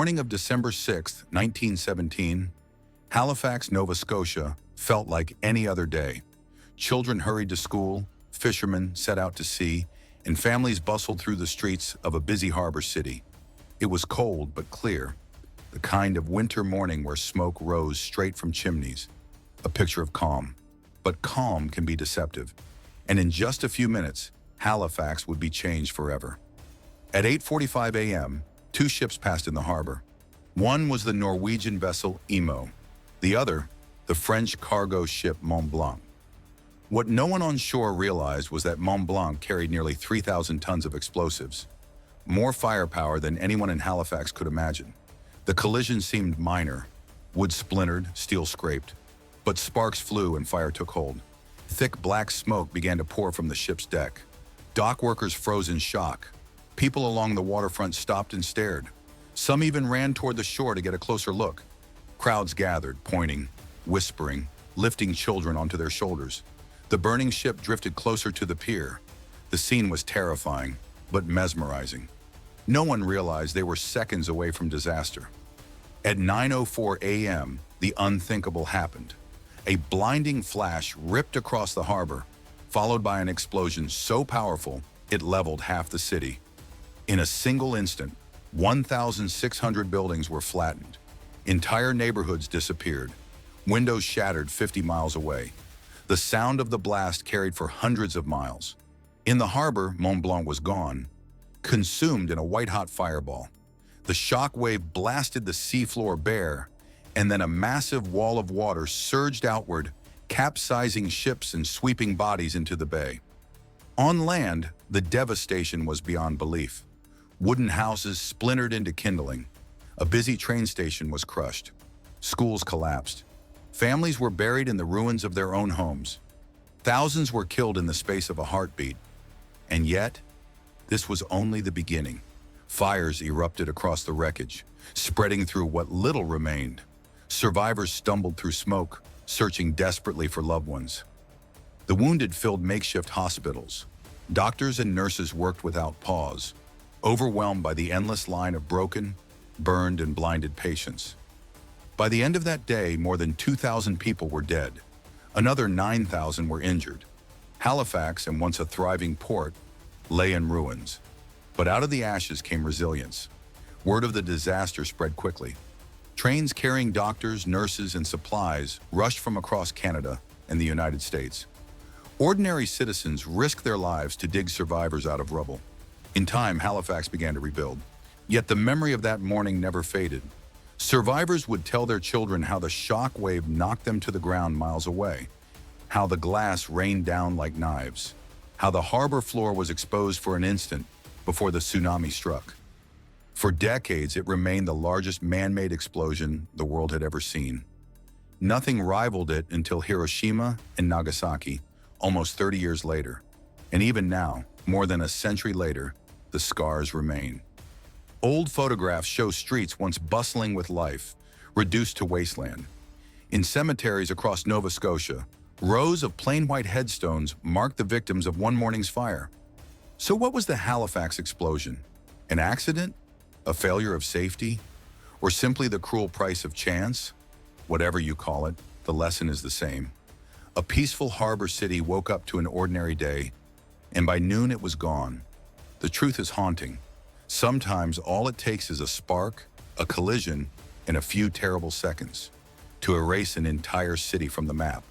morning of December 6, 1917, Halifax, Nova Scotia felt like any other day. Children hurried to school, fishermen set out to sea, and families bustled through the streets of a busy harbor city. It was cold but clear, the kind of winter morning where smoke rose straight from chimneys, a picture of calm. But calm can be deceptive, and in just a few minutes, Halifax would be changed forever. At 8:45 a.m., two ships passed in the harbor. One was the Norwegian vessel Imo, the other, the French cargo ship Mont Blanc. What no one on shore realized was that Mont Blanc carried nearly 3,000 tons of explosives, more firepower than anyone in Halifax could imagine. The collision seemed minor. Wood splintered, steel scraped, but sparks flew and fire took hold. Thick black smoke began to pour from the ship's deck. Dock workers froze in shock. People along the waterfront stopped and stared. Some even ran toward the shore to get a closer look. Crowds gathered, pointing, whispering, lifting children onto their shoulders. The burning ship drifted closer to the pier. The scene was terrifying, but mesmerizing. No one realized they were seconds away from disaster. At 9:04 a.m., the unthinkable happened. A blinding flash ripped across the harbor, followed by an explosion so powerful it leveled half the city. In a single instant, 1,600 buildings were flattened. Entire neighborhoods disappeared. Windows shattered 50 miles away. The sound of the blast carried for hundreds of miles. In the harbor, Mont Blanc was gone, consumed in a white-hot fireball. The shockwave blasted the seafloor bare, and then a massive wall of water surged outward, capsizing ships and sweeping bodies into the bay. On land, the devastation was beyond belief. Wooden houses splintered into kindling. A busy train station was crushed. Schools collapsed. Families were buried in the ruins of their own homes. Thousands were killed in the space of a heartbeat. And yet, this was only the beginning. Fires erupted across the wreckage, spreading through what little remained. Survivors stumbled through smoke, searching desperately for loved ones. The wounded filled makeshift hospitals. Doctors and nurses worked without pause, overwhelmed by the endless line of broken, burned, and blinded patients. By the end of that day, more than 2,000 people were dead. Another 9,000 were injured. Halifax, and once a thriving port, lay in ruins. But out of the ashes came resilience. Word of the disaster spread quickly. Trains carrying doctors, nurses, and supplies rushed from across Canada and the United States. Ordinary citizens risked their lives to dig survivors out of rubble. In time, Halifax began to rebuild. Yet the memory of that morning never faded. Survivors would tell their children how the shock wave knocked them to the ground miles away, how the glass rained down like knives, how the harbor floor was exposed for an instant before the tsunami struck. For decades, it remained the largest man-made explosion the world had ever seen. Nothing rivaled it until Hiroshima and Nagasaki, almost 30 years later. And even now, more than a century later, the scars remain. Old photographs show streets once bustling with life, reduced to wasteland. In cemeteries across Nova Scotia, rows of plain white headstones mark the victims of one morning's fire. So what was the Halifax explosion? An accident? A failure of safety? Or simply the cruel price of chance? Whatever you call it, the lesson is the same. A peaceful harbor city woke up to an ordinary day, and by noon it was gone. The truth is haunting. Sometimes all it takes is a spark, a collision, and a few terrible seconds to erase an entire city from the map.